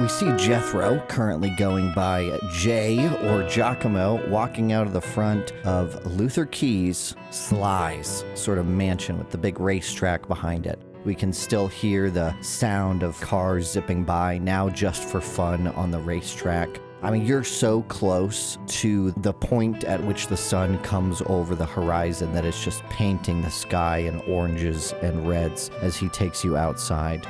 We see Jethro, currently going by Jay or Giacomo, walking out of the front of Luther Key's Sly's sort of mansion with the big racetrack behind it. We can still hear the sound of cars zipping by, now just for fun on the racetrack. I mean, you're so close to the point at which the sun comes over the horizon that it's just painting the sky in oranges and reds as he takes you outside.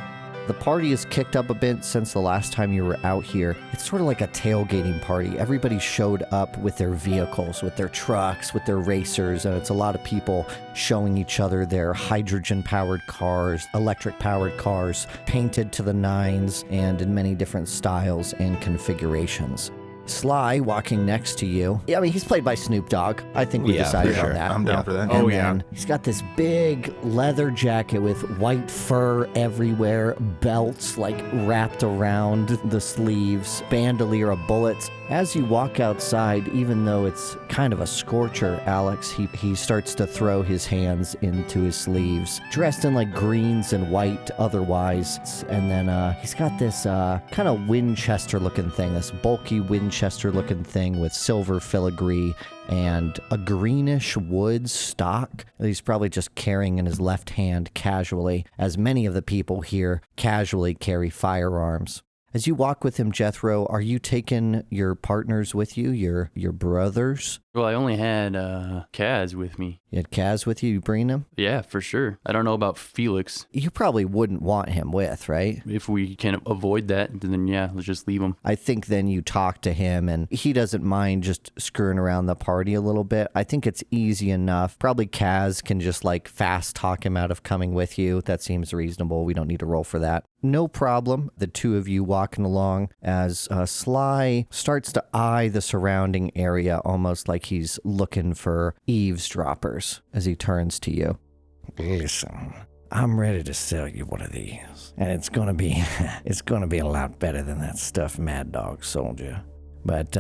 The party has kicked up a bit since the last time you were out here. It's sort of like a tailgating party. Everybody showed up with their vehicles, with their trucks, with their racers, and it's a lot of people showing each other their hydrogen-powered cars, electric-powered cars, painted to the nines and in many different styles and configurations. Sly walking next to you. Yeah, I mean, he's played by Snoop Dogg. I think we decided on that. I'm down for that. And then he's got this big leather jacket with white fur everywhere, belts like wrapped around the sleeves, bandolier of bullets. As you walk outside, even though it's kind of a scorcher, Alex, he starts to throw his hands into his sleeves, dressed in like greens and white otherwise. And then he's got this kind of Winchester-looking thing, this bulky Winchester-looking thing with silver filigree and a greenish wood stock that he's probably just carrying in his left hand casually, as many of the people here casually carry firearms. As you walk with him, Jethro, are you taking your partners with you, your brothers? Well, I only had Kaz with me. You had Kaz with you? You bring him? Yeah, for sure. I don't know about Felix. You probably wouldn't want him with, right? If we can avoid that, then yeah, let's just leave him. I think then you talk to him, and he doesn't mind just screwing around the party a little bit. I think it's easy enough. Probably Kaz can just like fast talk him out of coming with you. That seems reasonable. We don't need to roll for that. No problem. The two of you walking along as Sly starts to eye the surrounding area almost like he's looking for eavesdroppers as he turns to you. Listen, I'm ready to sell you one of these, and it's gonna be a lot better than that stuffed Mad Dog sold you. But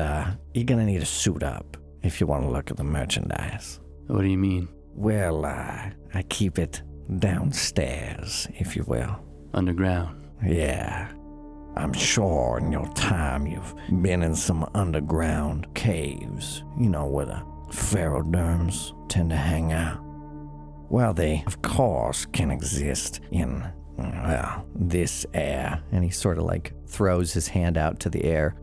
you're gonna need to suit up if you want to look at the merchandise. What do you mean? Well, I keep it downstairs, if you will. Underground? Yeah. I'm sure in your time you've been in some underground caves, you know, where the ferroderms tend to hang out. Well, they, of course, can exist in, well, this air. And he sort of like throws his hand out to the air.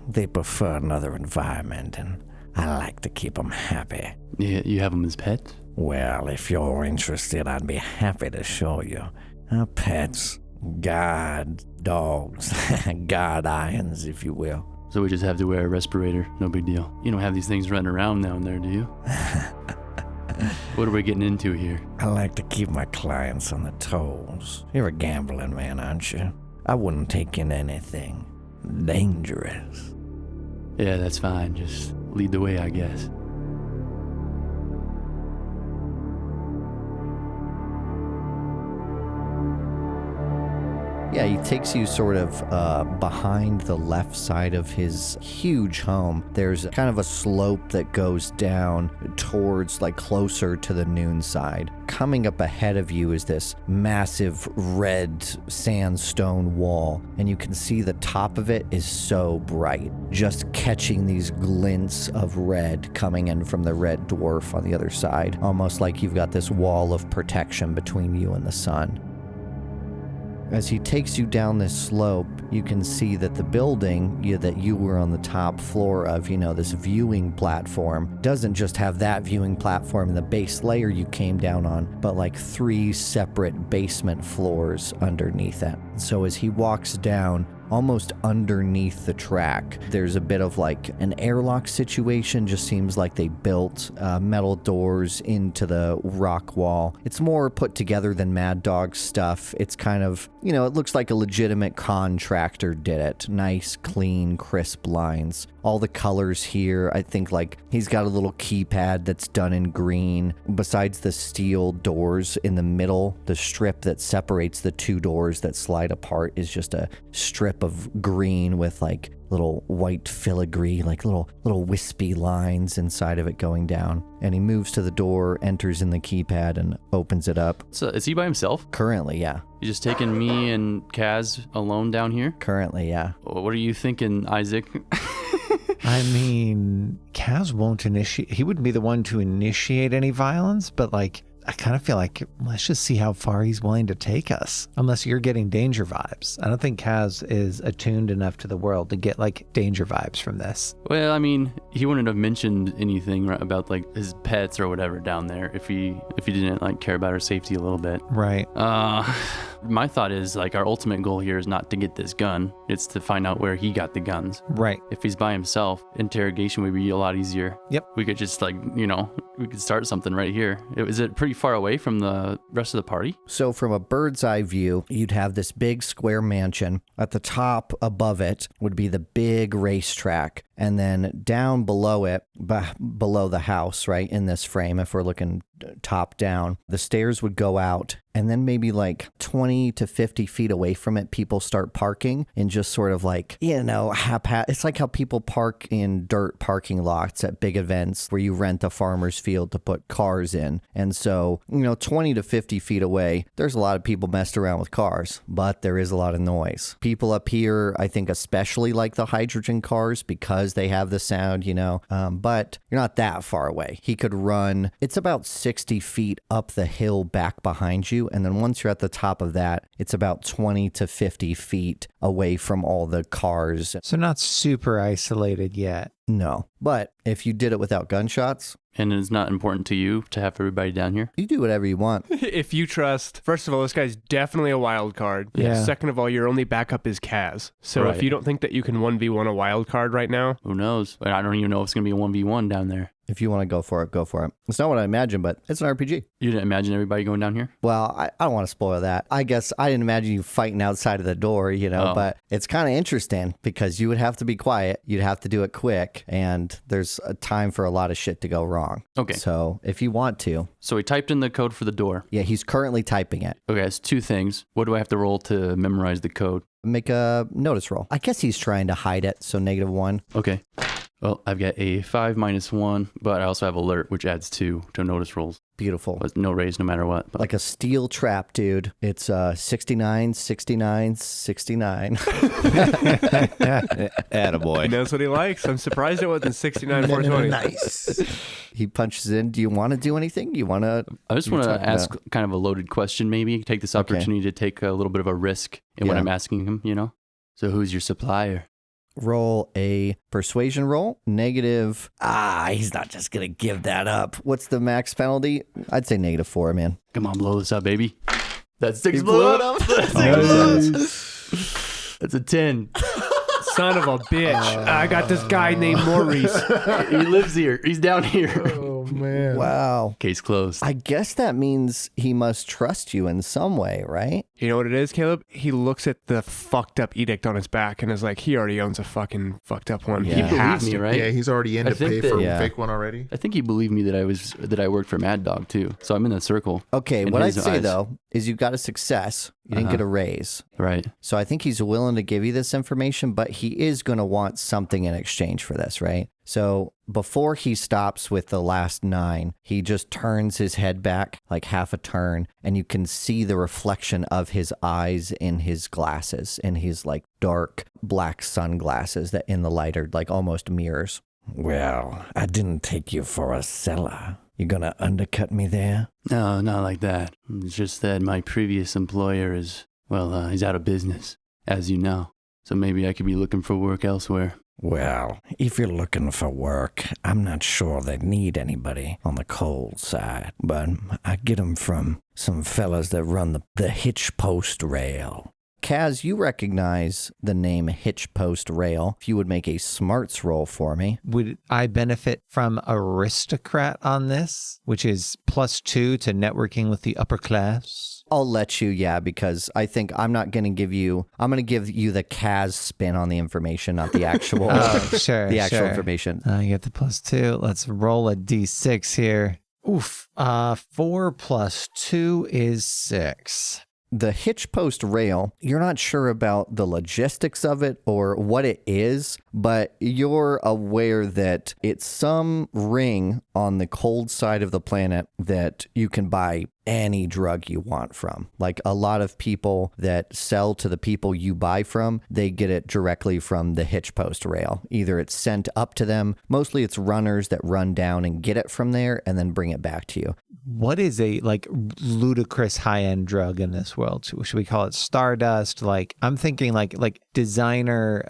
They prefer another environment, and I like to keep them happy. Yeah, you have them as pets? Well, if you're interested, I'd be happy to show you. Pets, guard dogs, guard irons, if you will. So we just have to wear a respirator, no big deal. You don't have these things running around down there, do you? What are we getting into here? I like to keep my clients on their toes. You're a gambling man, aren't you? I wouldn't take in anything dangerous. Yeah, that's fine. Just lead the way, I guess. Yeah, he takes you sort of behind the left side of his huge home. There's kind of a slope that goes down towards, like, closer to the noon side. Coming up ahead of you is this massive red sandstone wall, and you can see the top of it is so bright, just catching these glints of red coming in from the red dwarf on the other side, almost like you've got this wall of protection between you and the sun. As he takes you down this slope, you can see that the building that you were on the top floor of, you know, this viewing platform, doesn't just have that viewing platform in the base layer you came down on, but like 3 separate basement floors underneath it. So as he walks down, almost underneath the track, there's a bit of like an airlock situation. Just seems like they built metal doors into the rock wall. It's more put together than Mad Dog stuff. It's kind of, you know, it looks like a legitimate contractor did it. Nice, clean, crisp lines. All the colors here, I think, like, he's got a little keypad that's done in green. Besides the steel doors in the middle, the strip that separates the 2 doors that slide apart is just a strip of green with like little white filigree, like little wispy lines inside of it going down. And he moves to the door, enters in the keypad, and opens it up. So is he by himself? Currently, yeah. You just taking me and Kaz alone down here? Currently, yeah. What are you thinking, Isaac? I mean, Kaz won't initiate. He wouldn't be the one to initiate any violence, but like, I kind of feel like let's just see how far he's willing to take us. Unless you're getting danger vibes. I don't think Kaz is attuned enough to the world to get like danger vibes from this. Well, I mean, he wouldn't have mentioned anything about like his pets or whatever down there if he didn't like care about our safety a little bit. Right. My thought is like our ultimate goal here is not to get this gun. It's to find out where he got the guns. Right. If he's by himself, interrogation would be a lot easier. Yep. We could just like, we could start something right here. Is it pretty far away from the rest of the party? So from a bird's eye view, you'd have this big square mansion. At the top above it would be the big racetrack. And then down below it, below the house, right, in this frame, if we're looking top down, the stairs would go out. And then maybe like 20 to 50 feet away from it, people start parking in just sort of like, it's like how people park in dirt parking lots at big events where you rent a farmer's field to put cars in. And so, 20 to 50 feet away, there's a lot of people messed around with cars, but there is a lot of noise. People up here, I think, especially like the hydrogen cars because they have the sound, but you're not that far away. He could run, it's about 60 feet up the hill back behind you. And then once you're at the top of that, it's about 20 to 50 feet away from all the cars. So not super isolated yet. No. But if you did it without gunshots, and it's not important to you to have everybody down here? You do whatever you want. If you trust, first of all, this guy's definitely a wild card. Yeah. Second of all, your only backup is Kaz. So Right. if you don't think that you can 1v1 a wild card right now, Who knows? I don't even know if it's going to be a 1v1 down there. If you want to go for it, go for it. It's not what I imagine, but it's an RPG. You didn't imagine everybody going down here? Well, I don't want to spoil that. I guess I didn't imagine you fighting outside of the door, but it's kind of interesting because you would have to be quiet. You'd have to do it quick, and there's a time for a lot of shit to go wrong. Okay. So if you want to. So he typed in the code for the door. Yeah, he's currently typing it. Okay, it's two things. What do I have to roll to memorize the code? Make a notice roll. I guess he's trying to hide it, so -1. Okay. Well, I've got a 5 minus 1, but I also have alert, which adds 2 to notice rolls. Beautiful. But no raise no matter what. But. Like a steel trap, dude. It's 69, 69, 69. Attaboy. he knows what he likes. I'm surprised it wasn't 69, 420. Nice. He punches in. Do you want to do anything? You want to? I just want to ask kind of a loaded question, maybe. Take this opportunity to take a little bit of a risk in what I'm asking him, So who's your supplier? Roll a persuasion roll. Negative. He's not just going to give that up. What's the max penalty? I'd say -4, man. Come on, blow this up, baby. That's 6 blew blow it up. That's a 10. Son of a bitch. I got this guy named Maurice. He lives here. He's down here. Oh, man. Wow. Case closed. I guess that means he must trust you in some way, right? You know what it is, Caleb? He looks at the fucked up edict on his back and is like, he already owns a fucking fucked up one. Yeah. He He has believed me, to. right? Yeah, he's already in I to think pay that- for yeah. a fake one already. I think he believed me that I worked for Mad Dog too. So I'm in the circle. Okay, In what I'd his say, eyes. though, is you got a success. You didn't get a raise. Right. So I think he's willing to give you this information, but he is going to want something in exchange for this, right? So before he stops with the last 9, he just turns his head back like half a turn, and you can see the reflection of his eyes in his glasses, in his like dark black sunglasses that in the light are like almost mirrors. Well, I didn't take you for a seller. You gonna undercut me there? No, not like that. It's just that my previous employer is, he's out of business, as you know. So maybe I could be looking for work elsewhere. Well, if you're looking for work, I'm not sure they need anybody on the cold side, but I get 'em from some fellas that run the hitch post rail. Kaz, you recognize the name Hitch Post Rail. If you would make a smarts roll for me. Would I benefit from aristocrat on this, which is +2 to networking with the upper class? I'll let you, because I think I'm not going to give you, I'm going to give you the Kaz spin on the information, not the actual, Sure. the actual information. You get the +2. Let's roll a d6 here. Oof. 4 + 2 is 6. The hitch post rail, you're not sure about the logistics of it or what it is, but you're aware that it's some ring on the cold side of the planet that you can buy any drug you want from. Like a lot of people that sell to the people you buy from, they get it directly from the hitch post rail. Either it's sent up to them, mostly it's runners that run down and get it from there and then bring it back to you. What is a like ludicrous high-end drug in this world? Should we call it Stardust? Like I'm thinking like designer.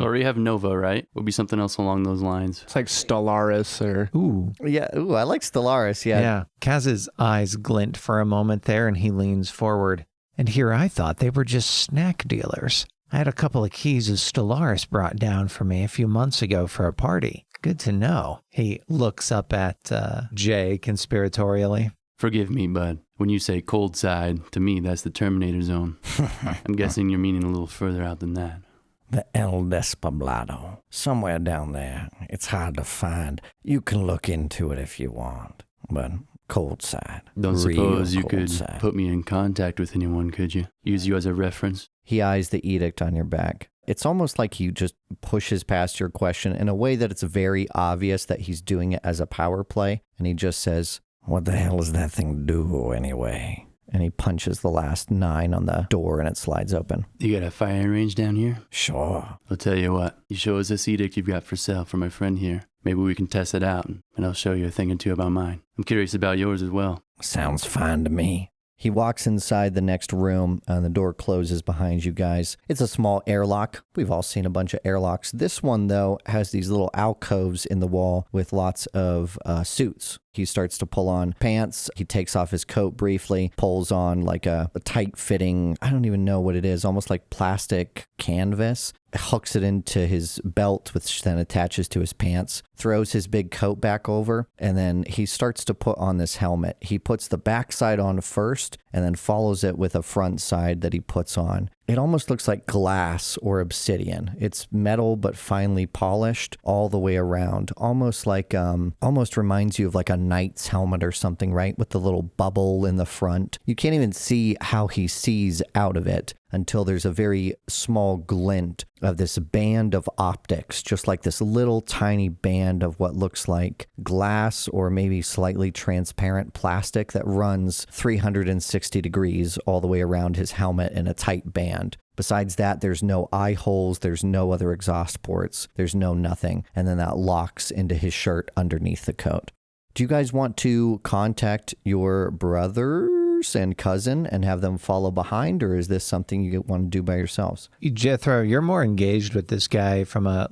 Or you have Nova, right? Would be something else along those lines. It's like Stellaris or... Ooh. Yeah, I like Stellaris, yeah. Yeah. Kaz's eyes glint for a moment there and he leans forward. And here I thought they were just snack dealers. I had a couple of keys of Stellaris brought down for me a few months ago for a party. Good to know. He looks up at Jay conspiratorially. Forgive me, bud. When you say cold side, to me, that's the Terminator zone. I'm guessing you're meaning a little further out than that. The El Despoblado. Somewhere down there. It's hard to find. You can look into it if you want. But cold side. Don't suppose you cold could side. put me in contact with anyone, could you? Use you as a reference? He eyes the edict on your back. It's almost like he just pushes past your question in a way that it's very obvious that he's doing it as a power play. And he just says, What the hell does that thing do anyway? and he punches the last 9 on the door and it slides open. You got a firing range down here? Sure. I'll tell you what, you show us this edict you've got for sale for my friend here. Maybe we can test it out, and I'll show you a thing or two about mine. I'm curious about yours as well. Sounds fine to me. He walks inside the next room and the door closes behind you guys. It's a small airlock. We've all seen a bunch of airlocks. This one, though, has these little alcoves in the wall with lots of suits. He starts to pull on pants. He takes off his coat briefly, pulls on like a tight-fitting, I don't even know what it is, almost like plastic canvas, hooks it into his belt, which then attaches to his pants, throws his big coat back over, and then he starts to put on this helmet. He puts the back side on first and then follows it with a front side that he puts on. It almost looks like glass or obsidian. It's metal but finely polished all the way around. Almost like, almost reminds you of like a knight's helmet or something, right? With the little bubble in the front. You can't even see how he sees out of it until there's a very small glint of this band of optics, just like this little tiny band of what looks like glass or maybe slightly transparent plastic that runs 360 degrees all the way around his helmet in a tight band. Besides that, there's no eye holes, there's no other exhaust ports, there's no nothing, and then that locks into his shirt underneath the coat. Do you guys want to contact your brothers and cousin and have them follow behind, or is this something you want to do by yourselves? Jethro, you're more engaged with this guy from a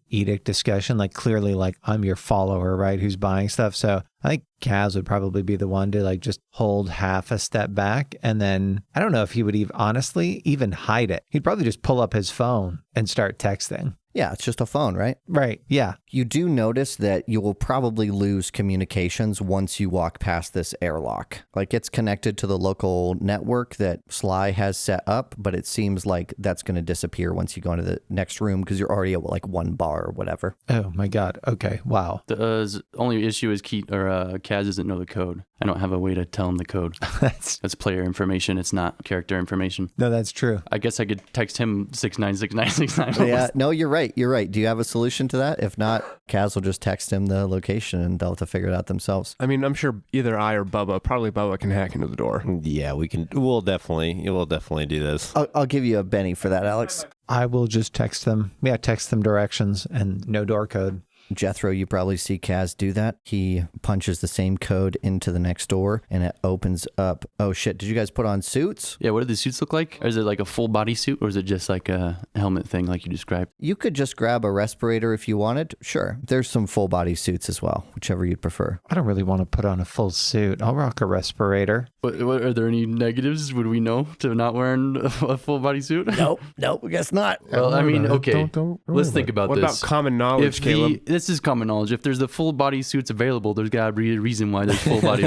edict discussion, like clearly like I'm your follower, right, who's buying stuff. So I think Kaz would probably be the one to like just hold half a step back, and then I don't know if he would even hide it. He'd probably just pull up his phone and start texting. Yeah, it's just a phone, right? Right, yeah. You do notice that you will probably lose communications once you walk past this airlock. Like, it's connected to the local network that Sly has set up, but it seems like that's going to disappear once you go into the next room because you're already at like one bar or whatever. Oh my God. Okay. Wow. The only issue is Kaz doesn't know the code. I don't have a way to tell him the code. That's player information. It's not character information. No, that's true. I guess I could text him 696969. Yeah, no, you're right. You're right. Do you have a solution to that? If not, Kaz will just text him the location and they'll have to figure it out themselves. I mean, I'm sure either I or Bubba, probably Bubba, can hack into the door. Yeah, we'll definitely do this. I'll give you a Benny for that, Alex. I will just text them. Yeah, text them directions and no door code. Jethro, you probably see Kaz do that. He punches the same code into the next door and it opens up. Oh shit, did you guys put on suits? Yeah, what do the suits look like? Or is it like a full body suit, or is it just like a helmet thing like you described? You could just grab a respirator if you wanted. Sure, there's some full body suits as well, whichever you'd prefer. I don't really want to put on a full suit. I'll rock a respirator. What are there any negatives? Would we know to not wearing a full body suit? Nope, I guess not. Well, I mean, okay. Don't Let's think about What this. about common knowledge, Caleb? this is common knowledge. If there's the full body suits available, there's got to be a reason why there's full body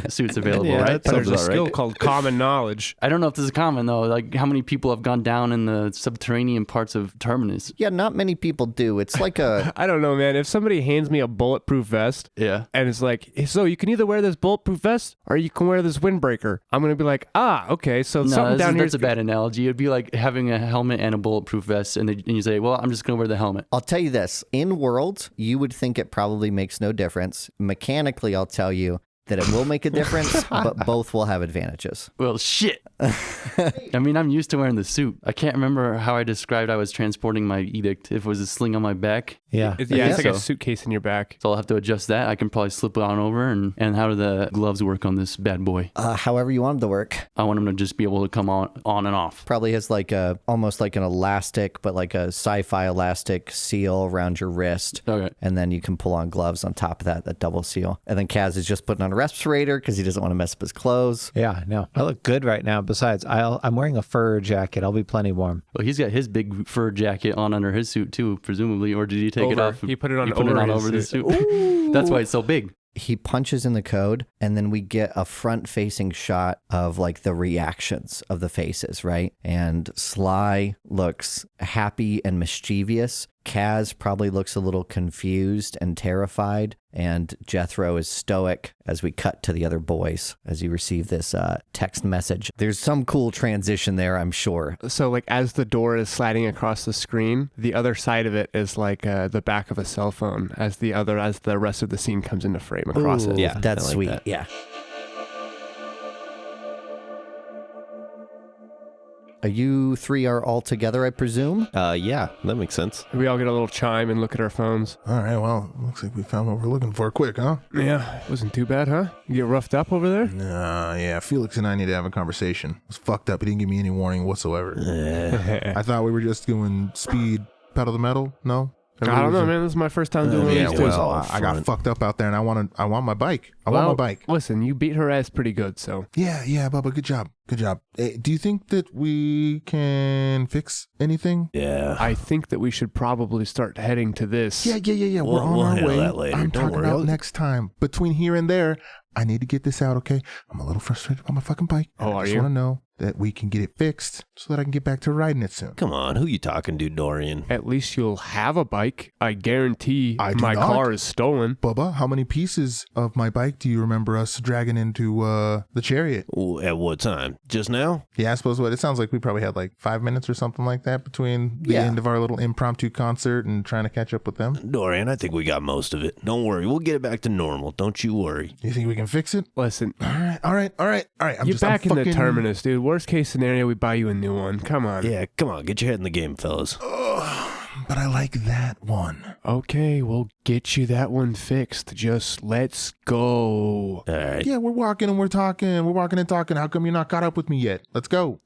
suits available, right? But there's a Sounds about skill right. called common knowledge. I don't know if this is common though. Like how many people have gone down in the subterranean parts of Terminus? Yeah, not many people do. It's like a I don't know, man. If somebody hands me a bulletproof vest Yeah. and it's like, so you can either wear this bulletproof vest or you can wear this windbreaker, I'm going to be like, okay, so something down here. That's a bad analogy. It'd be like having a helmet and a bulletproof vest, and you say, well, I'm just going to wear the helmet. I'll tell you this. In world, you would think it probably makes no difference. Mechanically, I'll tell you that it will make a difference, but both will have advantages. Well, shit. I mean, I'm used to wearing the suit. I can't remember how I described I was transporting my edict. If it was a sling on my back. Yeah. It's Yeah, like a so. Suitcase in your back. So I'll have to adjust that. I can probably slip it on over. And how do the gloves work on this bad boy? However you want them to work. I want them to just be able to come on and off. Probably has like almost like an elastic, but like a sci-fi elastic seal around your wrist. Okay. And then you can pull on gloves on top of that double seal. And then Kaz is just putting on a respirator because he doesn't want to mess up his clothes. Yeah, no. I look good right now. Besides, I'm wearing a fur jacket. I'll be plenty warm. Well, he's got his big fur jacket on under his suit too, presumably. Or did he take it Over. off? He put it on He put it on over over the his suit. That's why it's so big. He punches in the code, and then we get a front-facing shot of like the reactions of the faces, right? And Sly looks happy and mischievous. Kaz probably looks a little confused and terrified, and Jethro is stoic as we cut to the other boys as you receive this text message. There's some cool transition there, I'm sure. So like as the door is sliding across the screen, the other side of it is like the back of a cell phone as the rest of the scene comes into frame across it. Yeah, That's I like sweet. that. Yeah. You three are all together, I presume? Yeah, that makes sense. We all get a little chime and look at our phones. All right, well, looks like we found what we're looking for quick, huh? Yeah, wasn't too bad, huh? You get roughed up over there? Yeah, Felix and I need to have a conversation. It was fucked up. He didn't give me any warning whatsoever. I thought we were just doing speed pedal to metal. No? I don't know, man. This is my first time doing Yeah, these too. well, I got fucked up out there, and I want my bike. I want my bike. Listen, you beat her ass pretty good, so. Yeah, Bubba, good job. Do you think that we can fix anything? Yeah. I think that we should probably start heading to this. Yeah. We'll We're on our handle way. that later. I'm Don't talking worry. about next time. Between here and there, I need to get this out, okay? I'm a little frustrated about my fucking bike. Oh, I are just you? want to know that we can get it fixed so that I can get back to riding it soon. Come on, who you talking to, Dorian? At least you'll have a bike. I guarantee I do my not. car is stolen. Bubba, how many pieces of my bike do you remember us dragging into the chariot? Ooh, at what time? Just now? Yeah, I suppose it sounds like we probably had like 5 minutes or something like that between the Yeah. end of our little impromptu concert and trying to catch up with them. Dorian, I think we got most of it. Don't worry, we'll get it back to normal. Don't you worry. You think we can fix it? Listen, All right. you're back in the Terminus, dude. Worst case scenario, we buy you a new one. Come on. Yeah, come on, get your head in the game, fellas. But I like that one. Okay, we'll get you that one fixed. Just let's go. All right. Yeah, we're walking and we're talking. We're walking and talking. How come you're not caught up with me yet? Let's go.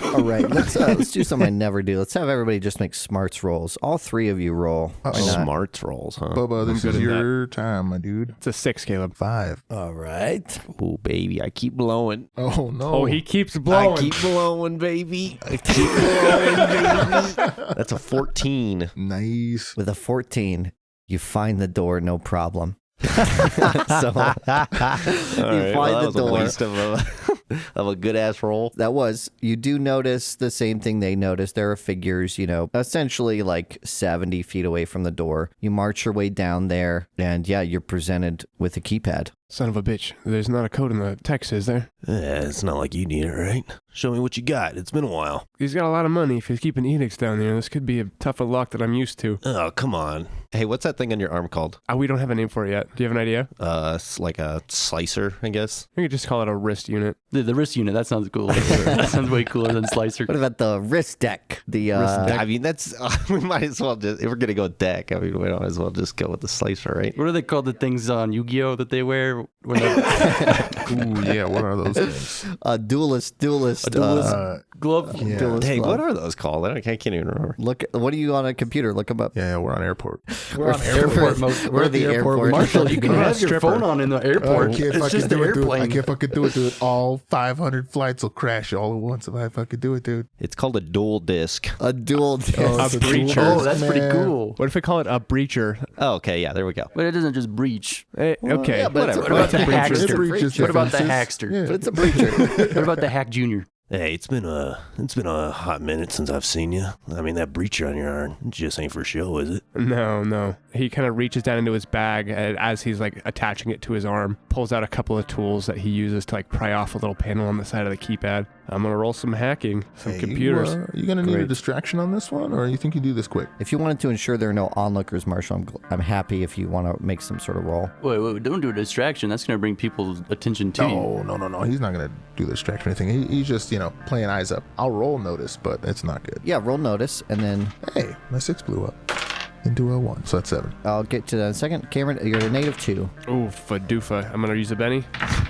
All right, let's do something I never do. Let's have everybody just make smarts rolls. All three of you roll. Why not? Smarts rolls, huh? Bubba, this good is at your time, my dude. It's a 6, Caleb. 5. All right. Oh, baby, I keep blowing. Oh, no. Oh, he keeps blowing. I keep blowing, baby. I keep blowing, baby. That's a 14. Nice. With a 14, you find the door, no problem. So All right, find well, that the was a door. waste of a good ass roll. That was, you do notice the same thing they noticed. There are figures, essentially like 70 feet away from the door. You march your way down there, and yeah, you're presented with a keypad. Son of a bitch. There's not a code in the text, is there? Yeah, it's not like you need it, right? Show me what you got. It's been a while. He's got a lot of money. If he's keeping edicts down there, this could be a tough of luck that I'm used to. Oh, come on. Hey, what's that thing on your arm called? We don't have a name for it yet. Do you have an idea? It's like a slicer, I guess. We could just call it a wrist unit. The wrist unit, that sounds cool. That sounds way cooler than Slicer. What about the wrist deck? I mean, that's we might as well just, if we're gonna go deck, I mean, we might as well just go with the slicer, right? What are they called? The things on Yu-Gi-Oh that they wear? When Ooh, yeah. What are those things? Duelist. glove? Yeah. Duelist Hey, glove. what are those called? I can't even remember. What are you on a computer? Look them up. Yeah, we're on airport. We're on airport mode. We're at the airport. Marshall, you can You're a have your stripper. phone on in the airport. It's just an I airplane. can't fucking do it, dude. All 500 flights will crash all at once if I fucking do it, dude. It's called a dual disc. A dual disc. it's A a dual breacher. Oh, disc, that's pretty man. cool. What if we call it a breacher? Oh, okay, yeah, there we go. But it doesn't just breach. Okay, yeah, but whatever. it's a- What about the It hackster? breaches What about the defenses. hackster? Yeah. But it's a breacher. What about the hack junior? Hey, it's been a hot minute since I've seen you. I mean, that breacher on your arm just ain't for show, is it? No. He kind of reaches down into his bag as he's like attaching it to his arm, pulls out a couple of tools that he uses to like pry off a little panel on the side of the keypad. I'm gonna roll some hacking, some Hey, computers. You gonna need a Great. distraction on this one, or you think you do this quick? If you wanted to ensure there are no onlookers, Marshall, I'm happy if you want to make some sort of roll. Wait, don't do a distraction. That's going to bring people's attention to you. No. He's not gonna do the distraction or anything. He's just playing eyes up. I'll roll notice, but it's not good. Yeah, roll notice, and then Hey, my 6 blew up into a 1, so that's 7. I'll get to that in a second. Cameron, you're a -2. Ooh, Fadoofa. I'm gonna use a Benny.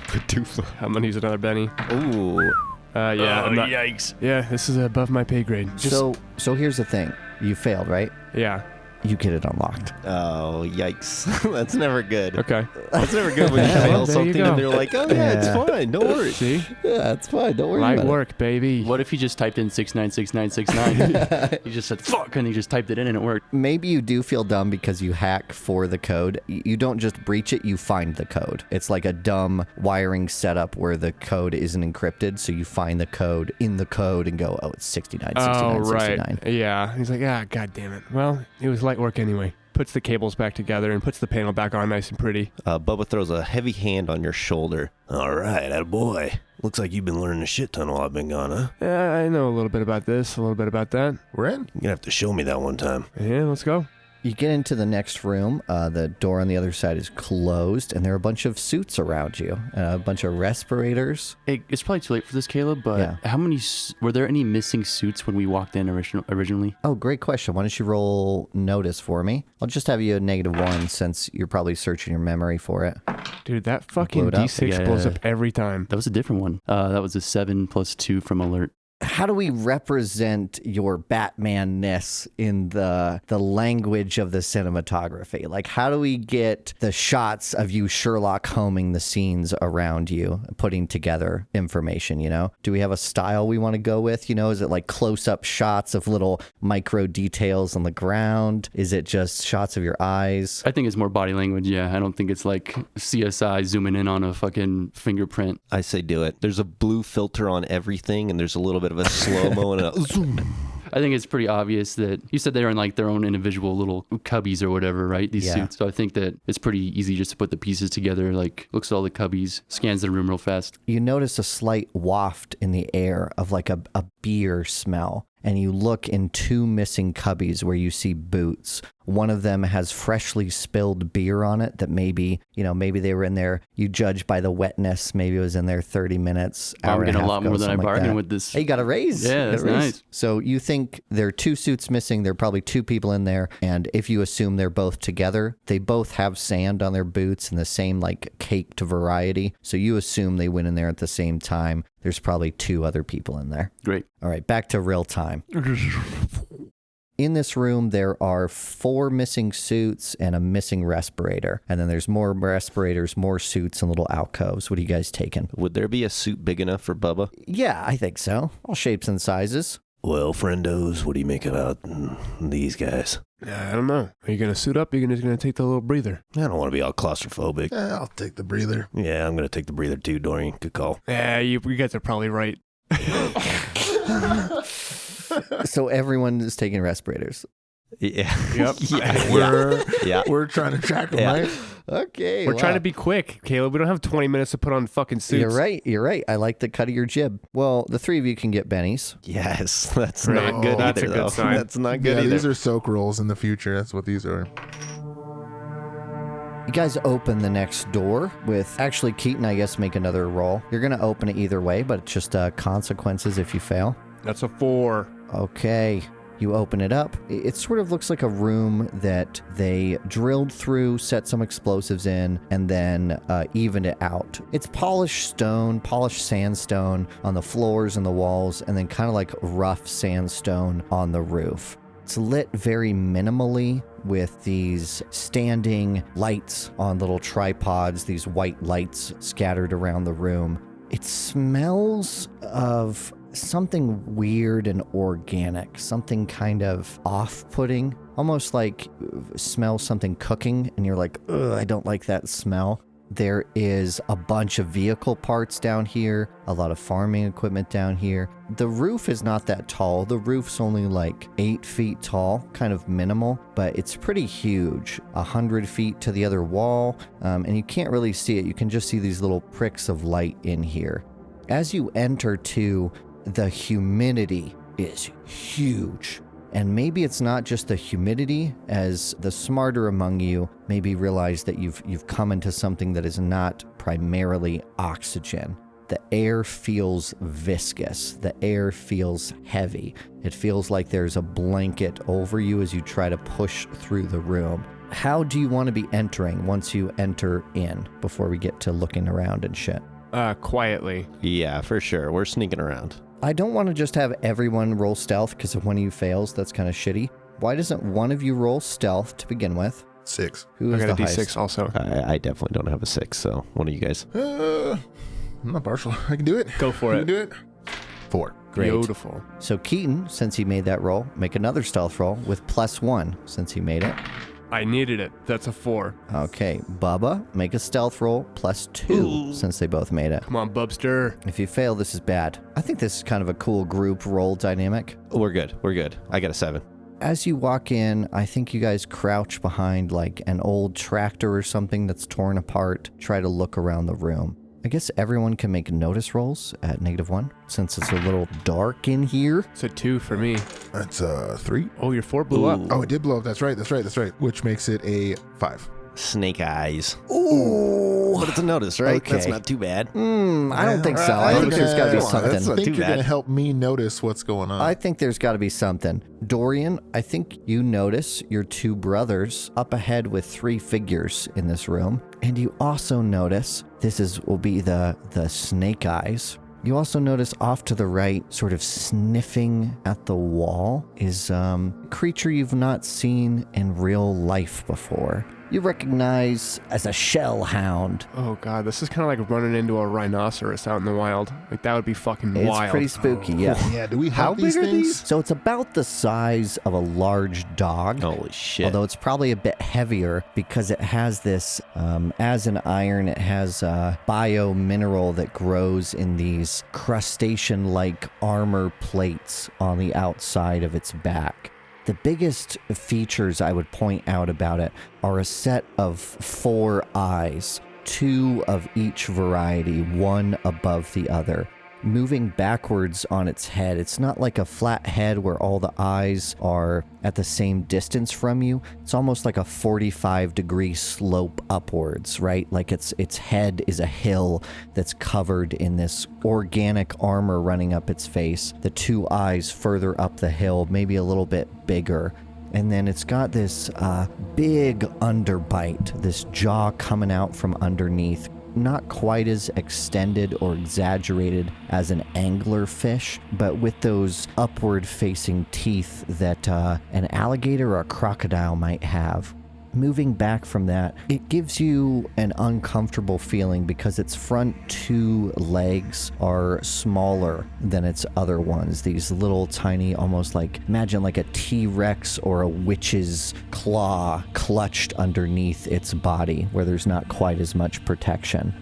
Fadoofa. I'm gonna use another Benny. Ooh. Yeah. I'm not, Yikes. yeah, this is above my pay grade. So here's the thing. You failed, right? Yeah. You get it unlocked. Oh, yikes. That's never good. Okay. That's never good when you Yeah, fail well, there you something go. and they're like, oh, yeah, it's Yeah. fine. Don't worry. See? Yeah, it's fine. Don't worry Light about work, baby. What if he just typed in 696969? He just said fuck and he just typed it in and it worked. it. Maybe you do feel dumb because you hack for the code. You don't just breach it, you find the code. It's like a dumb wiring setup where the code isn't encrypted, so you find the code in the code and go, oh, it's 69, 69, Oh, 69. right. Yeah. He's like, god damn it. Well, it was light work anyway. Puts the cables back together and puts the panel back on nice and pretty. Bubba throws a heavy hand on your shoulder. All right, attaboy. Looks like you've been learning a shit ton while I've been gone, huh? Yeah, I know a little bit about this, a little bit about that. We're in. You're gonna have to show me that one time. Yeah, let's go. You get into the next room. The door on the other side is closed, and there are a bunch of suits around you, a bunch of respirators. It's probably too late for this, Caleb, but Yeah. how many, were there any missing suits when we walked in originally? Oh, great question. Why don't you roll notice for me? I'll just have you a -1 since you're probably searching your memory for it. Dude, that fucking Blow it up? D6 Yeah. blows up every time. That was a different one. That was a 7 + 2 from alert. How do we represent your Batman-ness in the language of the cinematography? Like, how do we get the shots of you Sherlock Holming the scenes around you, putting together information, Do we have a style we want to go with? Is it like close-up shots of little micro details on the ground? Is it just shots of your eyes? I think it's more body language, yeah. I don't think it's like CSI zooming in on a fucking fingerprint. I say do it. There's a blue filter on everything, and there's a little bit of a slow-mo and a zoom. I think it's pretty obvious that you said they're in like their own individual little cubbies or whatever, right? These Yeah. suits. So I think that it's pretty easy just to put the pieces together, like looks at all the cubbies, scans the room real fast. You notice a slight waft in the air of like a beer smell. And you look in 2 missing cubbies where you see boots. One of them has freshly spilled beer on it that maybe they were in there. You judge by the wetness. Maybe it was in there 30 minutes, hour I'm and a getting half a lot ago, more than I something like bargained that. with this. Hey, you got a raise. Yeah, You that's got a raise. nice. So you think there are 2 suits missing. There are probably 2 people in there. And if you assume they're both together, they both have sand on their boots in the same like caked variety. So you assume they went in there at the same time. There's probably 2 other people in there. Great. All right, back to real time. In this room, there are 4 missing suits and a missing respirator. And then there's more respirators, more suits, and little alcoves. What are you guys taking? Would there be a suit big enough for Bubba? Yeah, I think so. All shapes and sizes. Well, friendos, what do you make about these guys? I don't know. Are you going to suit up? Or are you just going to take the little breather? I don't want to be all claustrophobic. I'll take the breather. Yeah, I'm going to take the breather too, Dorian. Good call. Yeah, you guys are probably right. So everyone is taking respirators. Yeah. Yep. We're trying to track him, Yeah. right? Okay. We're trying to be quick, Caleb. We don't have 20 minutes to put on fucking suits. You're right. I like the cut of your jib. Well, the 3 of you can get bennies. Yes, that's Great. not good That's either, a good though. sign. That's not good Yeah, either. these are soak rolls in the future. That's what these are. You guys open the next door with, actually, Keaton, I guess, make another roll. You're going to open it either way, but it's just consequences if you fail. That's a 4. Okay. You open it up. It sort of looks like a room that they drilled through, set some explosives in, and then evened it out. It's polished stone, polished sandstone on the floors and the walls, and then kind of like rough sandstone on the roof. It's lit very minimally with these standing lights on little tripods, these white lights scattered around the room. It smells of something weird and organic, something kind of off-putting, almost like smell something cooking and you're like, ugh, I don't like that smell. There is a bunch of vehicle parts down here, a lot of farming equipment down here. The roof is not that tall. The roof's only like 8 feet tall, kind of minimal, but it's pretty huge. 100 feet to the other wall, and you can't really see it. You can just see these little pricks of light in here. As you enter to, the humidity is huge. And maybe it's not just the humidity, as the smarter among you maybe realize that you've come into something that is not primarily oxygen. The air feels viscous. The air feels heavy. It feels like there's a blanket over you as you try to push through the room. How do you want to be entering once you enter in before we get to looking around and shit? Quietly. Yeah, for sure. We're sneaking around. I don't want to just have everyone roll stealth because if one of you fails, that's kind of shitty. Why doesn't one of you roll stealth to begin with? 6. Who I is got the a D6 highest? also. I definitely don't have a 6, so one of you guys. I'm not partial. I can do it. Go for I it. can do it. 4. Great. Beautiful. So Keaton, since he made that roll, make another stealth roll with +1 since he made it. I needed it. That's a 4. Okay, Bubba, make a stealth roll +2 since they both made it. Come on, Bubster. If you fail, this is bad. I think this is kind of a cool group roll dynamic. We're good. We're good. I got a 7. As you walk in, I think you guys crouch behind like an old tractor or something that's torn apart, try to look around the room. I guess everyone can make notice rolls at -1 since it's a little dark in here. It's a 2 for me. That's 3. Oh, your 4 blew up. Oh, it did blow up. That's right. Which makes it a 5. Snake eyes. Ooh. But it's a notice, right? Okay. That's not too bad. I don't think so. I think there's got to be something. I think too you're going to bad. help me notice what's going on. I think there's got to be something. Dorian, I think you notice your 2 brothers up ahead with 3 figures in this room. And you also notice, will be the snake eyes. You also notice off to the right, sort of sniffing at the wall, is a creature you've not seen in real life before. You recognize as a shell hound. Oh, God. This is kind of like running into a rhinoceros out in the wild. Like, that would be fucking It's wild. pretty spooky, yeah. Yeah, do we How have these big are things? these? So it's about the size of a large dog. Holy shit. Although it's probably a bit heavier because it has this, as an iron, it has a bio-mineral that grows in these crustacean-like armor plates on the outside of its back. The biggest features I would point out about it are a set of 4 eyes, 2 of each variety, one above the other. Moving backwards on its head. It's not like a flat head where all the eyes are at the same distance from you. It's almost like a 45-degree slope upwards, right? Like its head is a hill that's covered in this organic armor running up its face. The 2 eyes further up the hill, maybe a little bit bigger. And then it's got this big underbite, this jaw coming out from underneath. Not quite as extended or exaggerated as an angler fish, but with those upward facing teeth that an alligator or a crocodile might have. Moving back from that, it gives you an uncomfortable feeling because its front 2 legs are smaller than its other ones. These little tiny, almost like, imagine like a T-Rex or a witch's claw clutched underneath its body where there's not quite as much protection.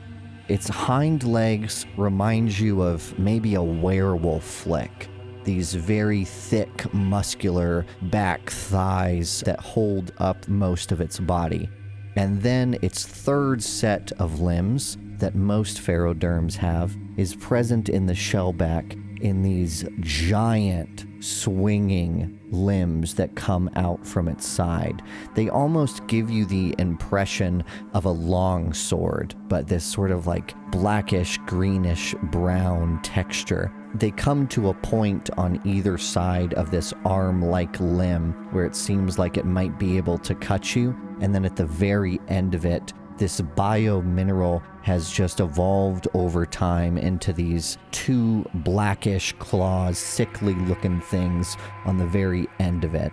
Its hind legs reminds you of maybe a werewolf flick. These very thick, muscular back thighs that hold up most of its body. And then its 3rd set of limbs that most pheroderms have is present in the shellback in these giant swinging limbs that come out from its side. They almost give you the impression of a long sword, but this sort of like blackish, greenish, brown texture. They come to a point on either side of this arm-like limb where it seems like it might be able to cut you, and then at the very end of it, this bio-mineral has just evolved over time into these 2 blackish claws, sickly-looking things on the very end of it.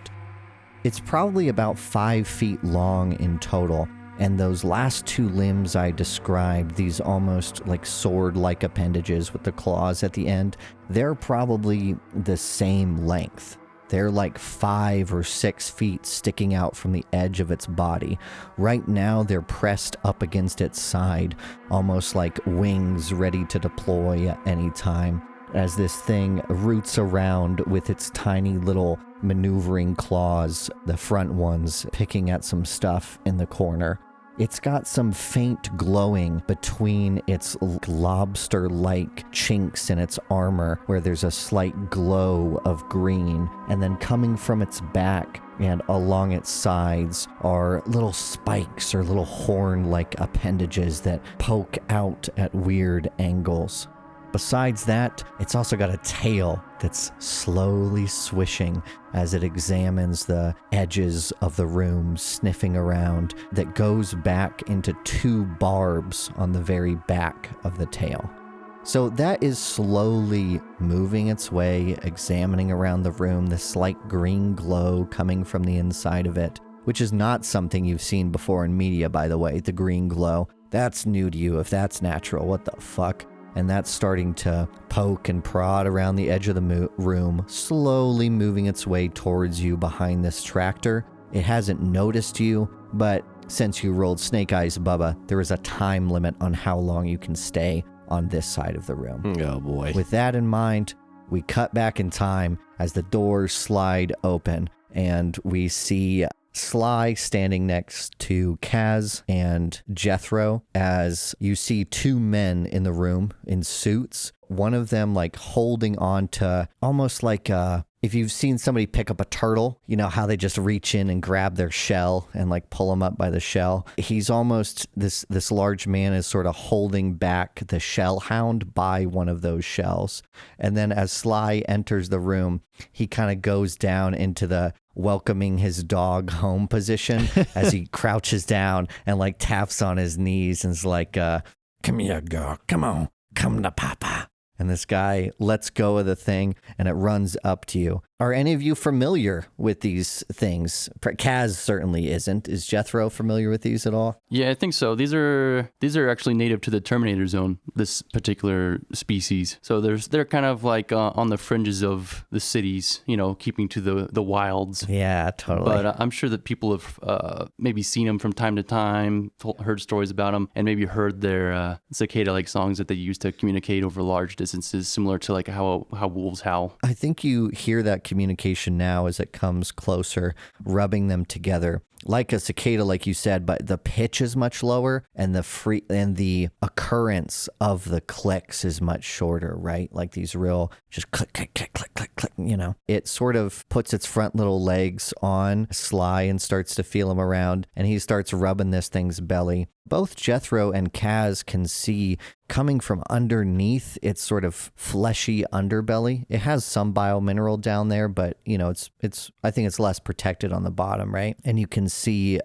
It's probably about 5 feet long in total, And those last 2 limbs I described, these almost like sword-like appendages with the claws at the end, they're probably the same length. They're like 5 or 6 feet sticking out from the edge of its body. Right now, they're pressed up against its side, almost like wings ready to deploy at any time, as this thing roots around with its tiny little maneuvering claws, the front ones picking at some stuff in the corner. It's got some faint glowing between its lobster-like chinks in its armor, where there's a slight glow of green, and then coming from its back and along its sides are little spikes or little horn-like appendages that poke out at weird angles. Besides that, it's also got a tail that's slowly swishing as it examines the edges of the room, sniffing around, that goes back into 2 barbs on the very back of the tail. So that is slowly moving its way, examining around the room, the slight green glow coming from the inside of it, which is not something you've seen before in media, by the way, the green glow. That's new to you. If that's natural, what the fuck? And that's starting to poke and prod around the edge of the room, slowly moving its way towards you behind this tractor. It hasn't noticed you, but since you rolled Snake Eyes, Bubba, there is a time limit on how long you can stay on this side of the room. Oh, boy. With that in mind, we cut back in time as the doors slide open, and we see Sly standing next to Kaz and Jethro as you see 2 men in the room in suits. One of them like holding on to almost like if you've seen somebody pick up a turtle, you know how they just reach in and grab their shell and like pull them up by the shell. He's almost, this large man is sort of holding back the shell hound by one of those shells. And then as Sly enters the room, he kind of goes down into the welcoming his dog home position as he crouches down and like taps on his knees and is like, Come here, girl. Come on. Come to Papa. and this guy lets go of the thing and it runs up to you. Are any of you familiar with these things? Kaz certainly isn't. Is Jethro familiar with these at all? Yeah, I think so. These are actually native to the Terminator zone, this particular species. So they're kind of like on the fringes of the cities, you know, keeping to the wilds. Yeah, totally. But I'm sure that people have maybe seen them from time to time, heard stories about them, and maybe heard their cicada-like songs that they use to communicate over large distances, similar to like how wolves howl. I think you hear that communication now as it comes closer, rubbing them together like a cicada, like you said, but the pitch is much lower and the occurrence of the clicks is much shorter, right? Like these real just click, click, click, click, click, click, you know. It sort of puts its front little legs on Sly and starts to feel him around, and he starts rubbing this thing's belly. Both Jethro and Kaz can see coming from underneath its sort of fleshy underbelly. It has some biomineral down there, but you know, it's I think it's less protected on the bottom, right? And you can see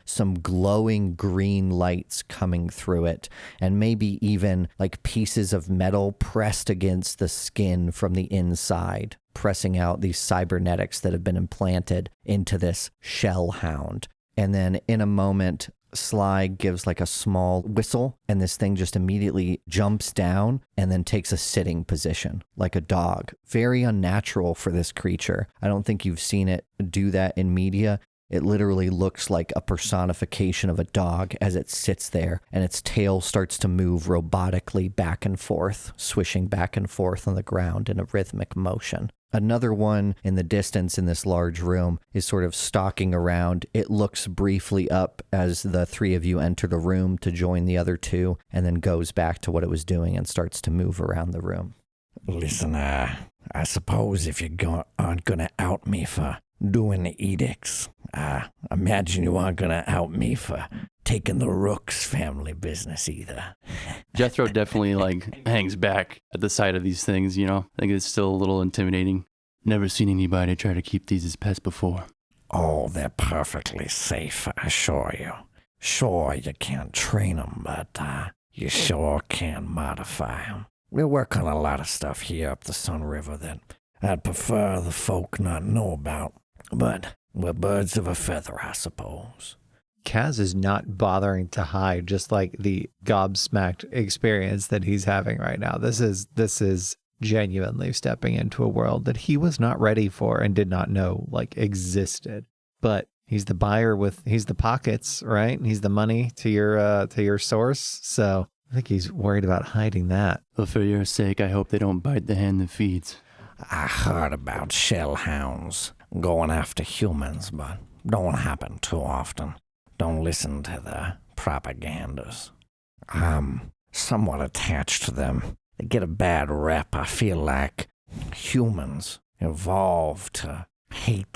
some glowing green lights coming through it, and maybe even like pieces of metal pressed against the skin from the inside, pressing out these cybernetics that have been implanted into this shell hound. And then in a moment, Sly gives like a small whistle, and this thing just immediately jumps down and then takes a sitting position like a dog. Very unnatural for this creature. I don't think you've seen it do that in media. It literally looks like a personification of a dog as it sits there, and its tail starts to move robotically back and forth, swishing back and forth on the ground in a rhythmic motion. Another one in the distance in this large room is sort of stalking around. It looks briefly up as the three of you enter the room to join the other two, and then goes back to what it was doing and starts to move around the room. Listen, I suppose if you aren't gonna out me for doing the edicts, I imagine you aren't gonna out me for taking the Rook's family business either. Jethro definitely like hangs back at the sight of these things, you know. I think it's still a little intimidating. Never seen anybody try to keep these as pets before. Oh, they're perfectly safe, I assure you. Sure, you can't train them, but you sure can modify them. We work on a lot of stuff here up the Sun River that I'd prefer the folk not know about, but we're birds of a feather, I suppose. Kaz is not bothering to hide, just like the gobsmacked experience that he's having right now. This is genuinely stepping into a world that he was not ready for and did not know like existed. But he's the buyer he's the pockets, right? He's the money to your source. So I think he's worried about hiding that. But for your sake, I hope they don't bite the hand that feeds. I heard about shellhounds going after humans, but don't happen too often. Don't listen to the propagandas. I'm somewhat attached to them. They get a bad rep. I feel like humans evolved to hate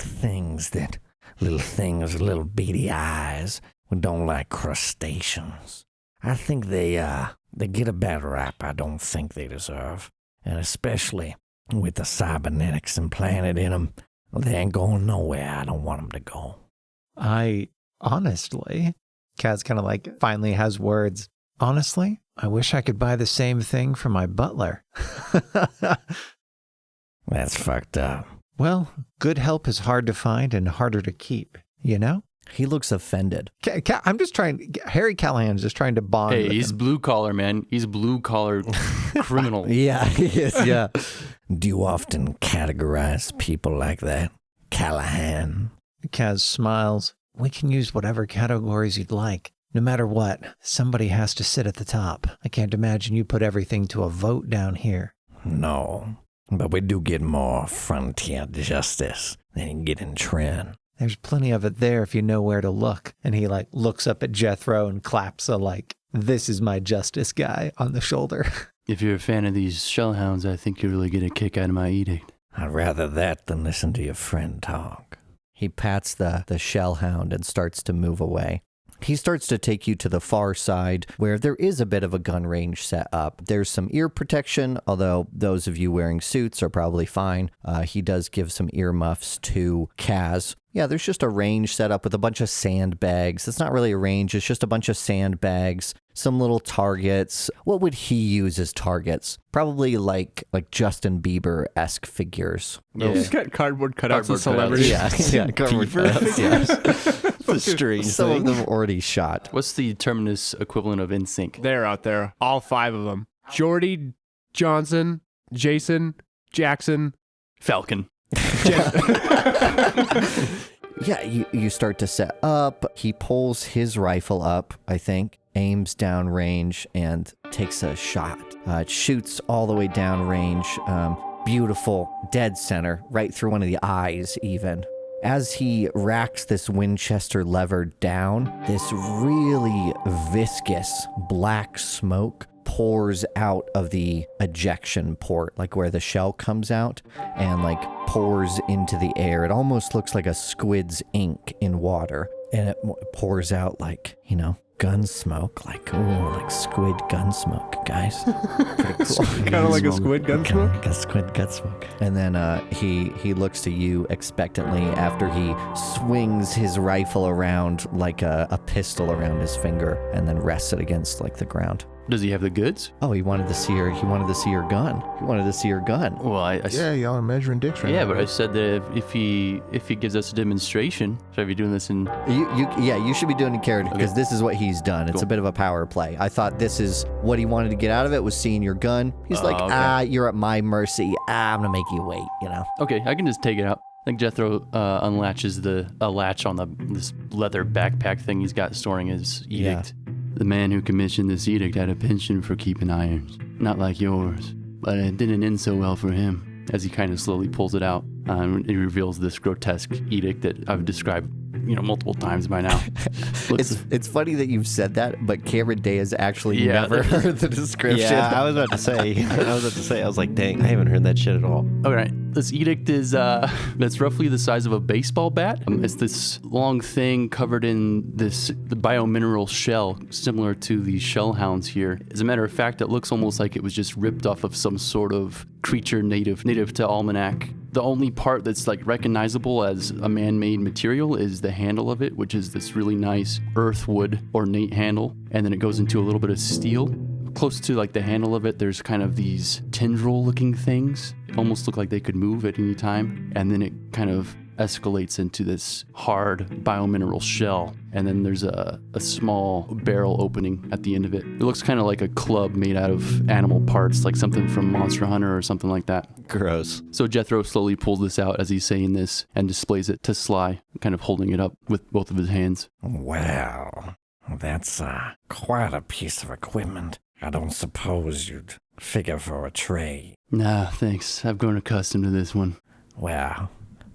little beady eyes. We don't like crustaceans. I think they get a bad rap I don't think they deserve. And especially with the cybernetics implanted in them, they ain't going nowhere. I don't want them to go. Honestly, Kaz kind of like finally has words. Honestly, I wish I could buy the same thing for my butler. That's fucked up. Well, good help is hard to find and harder to keep, you know? He looks offended. I'm just Harry Callahan's just trying to bond Hey, with he's him. blue collar, man. He's blue collar criminal. Yeah, he is, yeah. Do you often categorize people like that, Callahan? Kaz smiles. We can use whatever categories you'd like. No matter what, somebody has to sit at the top. I can't imagine you put everything to a vote down here. No, but we do get more frontier justice than you get in Trin. There's plenty of it there if you know where to look. And he like looks up at Jethro and claps a like, this is my justice guy on the shoulder. If you're a fan of these shellhounds, I think you really get a kick out of my edict. I'd rather that than listen to your friend talk. He pats the shellhound and starts to move away. He starts to take you to the far side where there is a bit of a gun range set up. There's some ear protection, although those of you wearing suits are probably fine. He does give some earmuffs to Kaz. Yeah, there's just a range set up with a bunch of sandbags. It's not really a range, it's just a bunch of sandbags, some little targets. What would he use as targets? Probably like Justin Bieber-esque figures. Yeah. He's got cardboard cutouts Cardboard of celebrities. Yeah, cardboard yeah. It's a strange Some thing. of them already shot. What's the Terminus equivalent of NSYNC? They're out there, all 5 of them. Jordy, Johnson, Jason, Jackson, Falcon. Yeah, you start to set up. He pulls his rifle up, I think, aims down range, and takes a shot. It shoots all the way down range. Beautiful, dead center, right through one of the eyes even. As he racks this Winchester lever down, this really viscous black smoke pours out of the ejection port, like where the shell comes out, and like pours into the air. It almost looks like a squid's ink in water, and it pours out like, gun smoke, like squid gun smoke, guys. Pretty cool. kind of like a squid gun smoke. Like a squid gun smoke. And then he looks to you expectantly after he swings his rifle around like a pistol around his finger, and then rests it against like the ground. Does he have the goods? Oh, he wanted to see her. He wanted to see her gun. He wanted to see her gun. Well, Yeah, y'all are measuring dicks right now. yeah, but I said that if he gives us a demonstration, should I be doing this in? You should be doing a character because Okay. this is what he's done. It's Cool. a bit of a power play. I thought this is what he wanted to get out of it was seeing your gun. He's like, okay. you're at my mercy. I'm gonna make you wait. Okay, I can just take it out. I think Jethro unlatches a latch on this leather backpack thing he's got storing his edict. The man who commissioned this edict had a penchant for keeping irons. Not like yours, but it didn't end so well for him. As he kind of slowly pulls it out, it reveals this grotesque edict that I've described, multiple times by now. It's funny that you've said that, but Cameron Day has actually Yeah. never heard the description. Yeah, I was about to say. I was like, dang, I haven't heard that shit at all. All right, this edict is that's roughly the size of a baseball bat. It's this long thing covered in the biomineral shell, similar to the shellhounds here. As a matter of fact, it looks almost like it was just ripped off of some sort of creature native to Almanac. The only part that's like recognizable as a man-made material is the handle of it, which is this really nice earthwood ornate handle, and then it goes into a little bit of steel. Close to like the handle of it, there's kind of these tendril looking things. Almost look like they could move at any time. And then it kind of escalates into this hard biomineral shell. And then there's a small barrel opening at the end of it. It looks kind of like a club made out of animal parts, like something from Monster Hunter or something like that. Gross. So Jethro slowly pulls this out as he's saying this and displays it to Sly, kind of holding it up with both of his hands. Well, that's quite a piece of equipment. I don't suppose you'd figure for a trade. Nah, thanks. I've grown accustomed to this one. Well,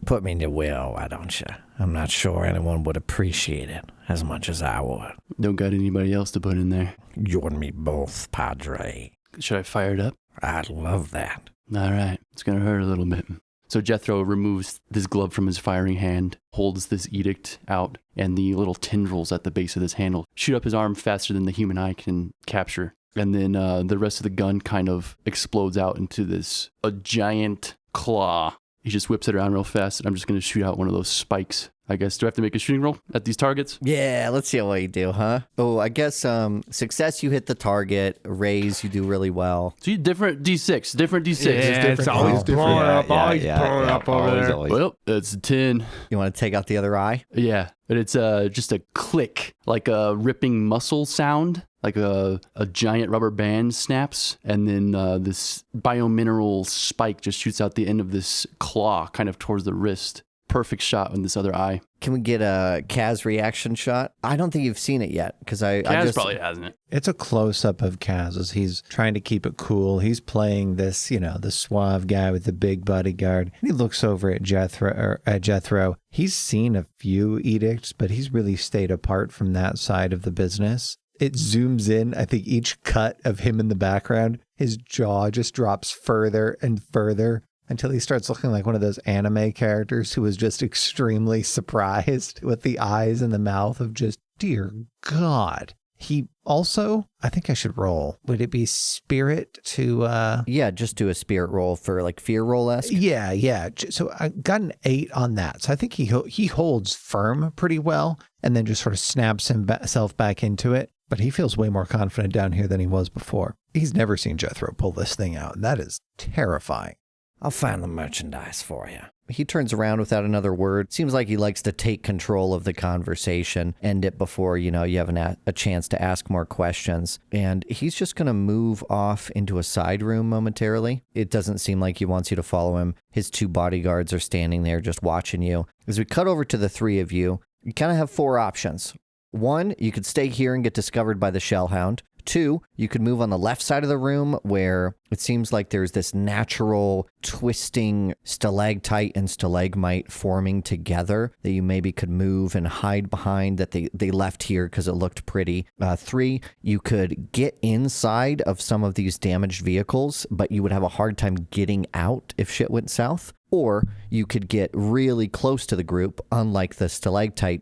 put me in your will, why don't you? I'm not sure anyone would appreciate it as much as I would. Don't got anybody else to put in there. You and me both, Padre. Should I fire it up? I'd love that. All right. It's going to hurt a little bit. So Jethro removes this glove from his firing hand, holds this edict out, and the little tendrils at the base of this handle shoot up his arm faster than the human eye can capture. And then the rest of the gun kind of explodes out into a giant claw. He just whips it around real fast, and I'm just going to shoot out one of those spikes. I guess, do I have to make a shooting roll at these targets? Yeah, let's see what you do, huh? Oh, I guess success, you hit the target. Raise, you do really well. So you different D6, different D6. Yeah, it's always blowing up, always blowing up over there. Well, it's a 10. You want to take out the other eye? Yeah, but it's just a click, like a ripping muscle sound, like a giant rubber band snaps, and then this biomineral spike just shoots out the end of this claw, kind of towards the wrist. Perfect shot on this other eye. Can we get a Kaz reaction shot? I don't think you've seen it yet, because I Kaz probably hasn't it. It's a close-up of Kaz as he's trying to keep it cool. He's playing this, the suave guy with the big bodyguard. And he looks over at Jethro. He's seen a few edicts, but he's really stayed apart from that side of the business. It zooms in. I think each cut of him in the background, his jaw just drops further and further, until he starts looking like one of those anime characters who was just extremely surprised with the eyes and the mouth of just, dear God. He also, I think I should roll. Would it be spirit to... Yeah, just do a spirit roll for like fear roll-esque. Yeah. So I got an 8 on that. So I think he holds firm pretty well and then just sort of snaps himself back into it. But he feels way more confident down here than he was before. He's never seen Jethro pull this thing out. That is terrifying. I'll find the merchandise for you. He turns around without another word. Seems like he likes to take control of the conversation, end it before, you have a chance to ask more questions. And he's just going to move off into a side room momentarily. It doesn't seem like he wants you to follow him. His 2 bodyguards are standing there just watching you. As we cut over to the 3 of you, you kind of have 4 options. 1, you could stay here and get discovered by the Shellhound. 2, you could move on the left side of the room where it seems like there's this natural twisting stalactite and stalagmite forming together that you maybe could move and hide behind that they left here because it looked pretty. 3, you could get inside of some of these damaged vehicles, but you would have a hard time getting out if shit went south. Or you could get really close to the group, unlike the stalactite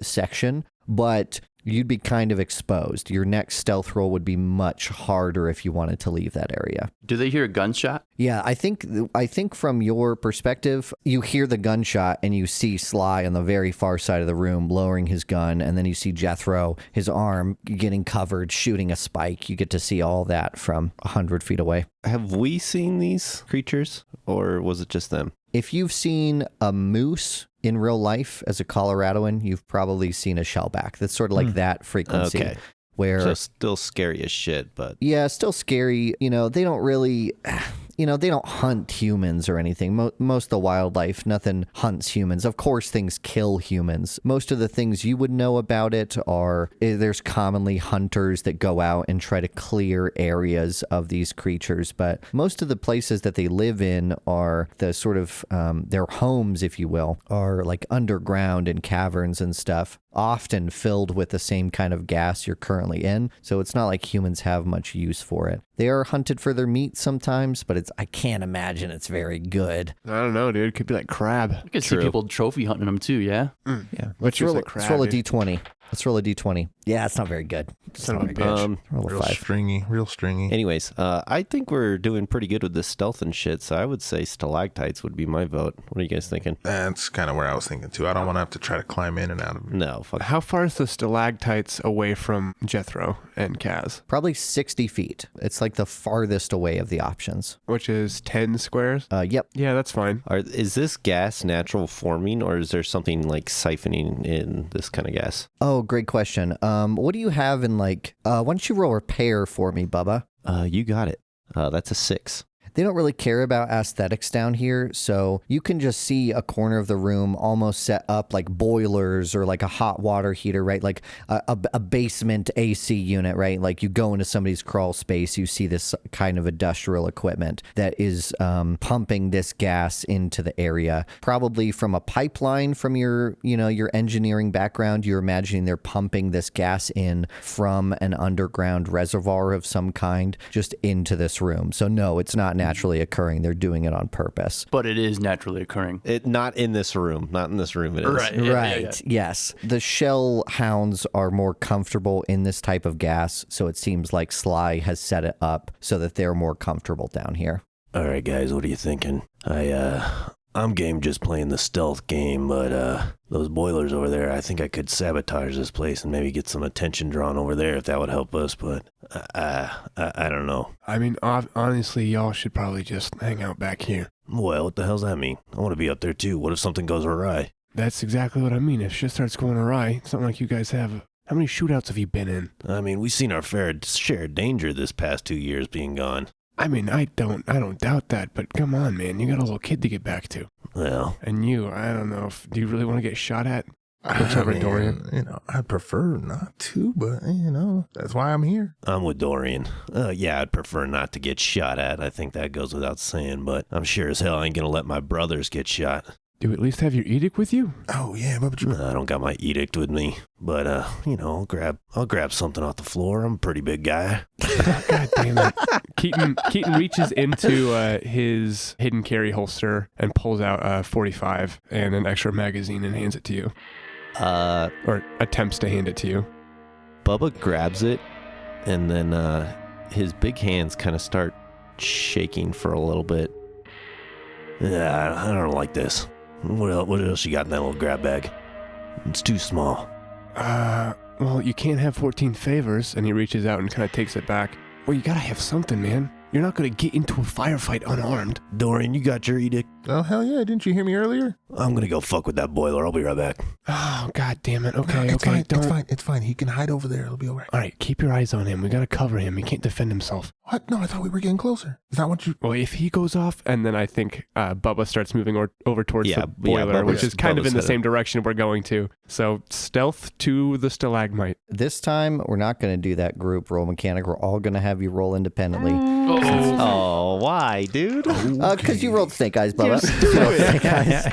section, but you'd be kind of exposed. Your next stealth roll would be much harder if you wanted to leave that area. Do they hear a gunshot? Yeah, I think from your perspective, you hear the gunshot and you see Sly on the very far side of the room lowering his gun, and then you see Jethro, his arm getting covered, shooting a spike. You get to see all that from 100 feet away. Have we seen these creatures, or was it just them? If you've seen a moose in real life as a Coloradoan, you've probably seen a shellback. That's sort of like that frequency. Okay. Where, so still scary as shit, but... Yeah, still scary. They don't really... they don't hunt humans or anything. Most of the wildlife, nothing hunts humans. Of course, things kill humans. Most of the things you would know about it are there's commonly hunters that go out and try to clear areas of these creatures. But most of the places that they live in are the sort of their homes, if you will, are like underground in caverns and stuff, often filled with the same kind of gas you're currently in. So it's not like humans have much use for it. They are hunted for their meat sometimes, but I can't imagine it's very good. I don't know, dude. It could be like crab. I could see people trophy hunting them too, yeah? Yeah. Let's roll a D20. Let's roll a d20. Yeah, it's not very good. Son of a bitch. Roll a Real 5. stringy, real stringy. Anyways, I think we're doing pretty good with this stealth and shit, so I would say stalactites would be my vote. What are you guys thinking? That's kind of where I was thinking too. I don't want to have to try to climb in and out of it. No, fuck. How far is the stalactites away from Jethro and Kaz? Probably 60 feet. It's like the farthest away of the options. Which is 10 squares? Yep. Yeah, that's fine. Is this gas natural forming, or is there something like siphoning in this kind of gas? Oh, great question. What do you have in like, why don't you roll repair for me, Bubba? You got it. That's a 6. They don't really care about aesthetics down here, so you can just see a corner of the room almost set up like boilers or like a hot water heater, right? Like a basement AC unit, right? Like you go into somebody's crawl space, you see this kind of industrial equipment that is pumping this gas into the area, probably from a pipeline from your engineering background. You're imagining they're pumping this gas in from an underground reservoir of some kind just into this room. So no, it's not naturally occurring. They're doing it on purpose. But it is naturally occurring. Not in this room. Not in this room. It is. Right. Yeah, Right. yeah. Yes. The shell hounds are more comfortable in this type of gas, so it seems like Sly has set it up so that they're more comfortable down here. All right, guys, what are you thinking? I'm game just playing the stealth game, but those boilers over there, I think I could sabotage this place and maybe get some attention drawn over there if that would help us, but I don't know. I mean, honestly, y'all should probably just hang out back here. Well, what the hell's that mean? I want to be up there too. What if something goes awry? That's exactly what I mean. If shit starts going awry, something like you guys have. How many shootouts have you been in? I mean, we've seen our fair share of danger this past 2 years being gone. I mean, I don't doubt that, but come on, man. You got a little kid to get back to. Well, And you, I don't know if, do you really want to get shot at? I over mean, Dorian. I'd prefer not to, but that's why I'm here. I'm with Dorian. Yeah, I'd prefer not to get shot at. I think that goes without saying, but I'm sure as hell I ain't gonna let my brothers get shot. Do you at least have your edict with you? Oh yeah, but I don't got my edict with me, but I'll grab something off the floor. I'm a pretty big guy. God damn it. Keaton reaches into his hidden carry holster and pulls out a 45 and an extra magazine and hands it to you. Or attempts to hand it to you. Bubba grabs it, and then his big hands kind of start shaking for a little bit. Yeah, I don't like this. What else you got in that little grab bag? It's too small. Well, you can't have 14 favors, and he reaches out and kind of takes it back. Well, you gotta have something, man. You're not gonna get into a firefight unarmed. Dorian, you got your edict? oh hell yeah! Didn't you hear me earlier? I'm gonna go fuck with that boiler. I'll be right back. Oh, god damn it. Okay, It's okay, fine. don't. It's fine. It's fine. He can hide over there. It'll be all right. All right, keep your eyes on him. We gotta cover him. He can't defend himself. What? No, I thought we were getting closer. Is that what you? Well, if he goes off, and then I think Bubba starts moving over towards the boiler, Bubba's- which is kind of in the Bubba's same direction we're going to. So stealth to the stalagmite. This time, we're not going to do that group roll mechanic. We're all going to have you roll independently. Oh, why, dude? Because you rolled snake eyes, Bubba. You rolled snake eyes.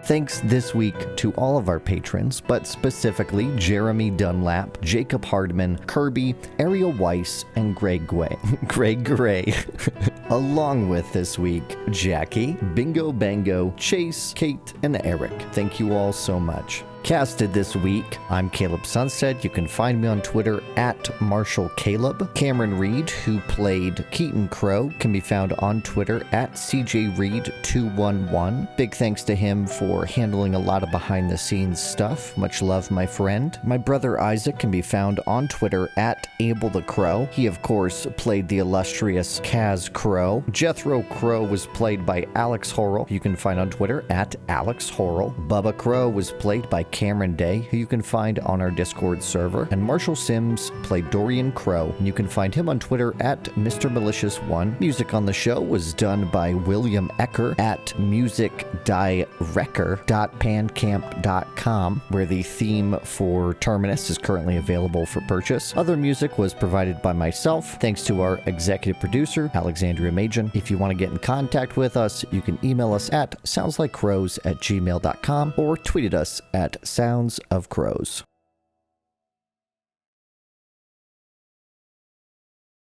Thanks this week to all of our patrons, but specifically Jeremy Dunlap, Jacob Hardman, Kirby, Ariel Weiss, and Greg Gray. Along with this week, Jackie, Bingo Bango, Chase, Kate, and Eric. Thank you all so much. Casted this week, I'm Caleb Sunstead. You can find me on Twitter at MarshallCaleb. Cameron Reed, who played Keaton Crow, can be found on Twitter at CJReed211. Big thanks to him for handling a lot of behind-the-scenes stuff. Much love, my friend. My brother Isaac can be found on Twitter at Abel the Crow. He, of course, played the illustrious Kaz Crow. Jethro Crow was played by Alex Horrell. You can find on Twitter at Alex Horrell. Bubba Crow was played by Cameron Day, who you can find on our Discord server, and Marshall Sims played Dorian Crow, and you can find him on Twitter at Mr. Malicious1. Music on the show was done by William Ecker at musicdirecker.bandcamp.com, where the theme for Terminus is currently available for purchase. Other music was provided by myself, thanks to our executive producer, Alexandria Majan. If you want to get in contact with us, you can email us at soundslikecrows@gmail.com or tweet at us at soundsofcrows.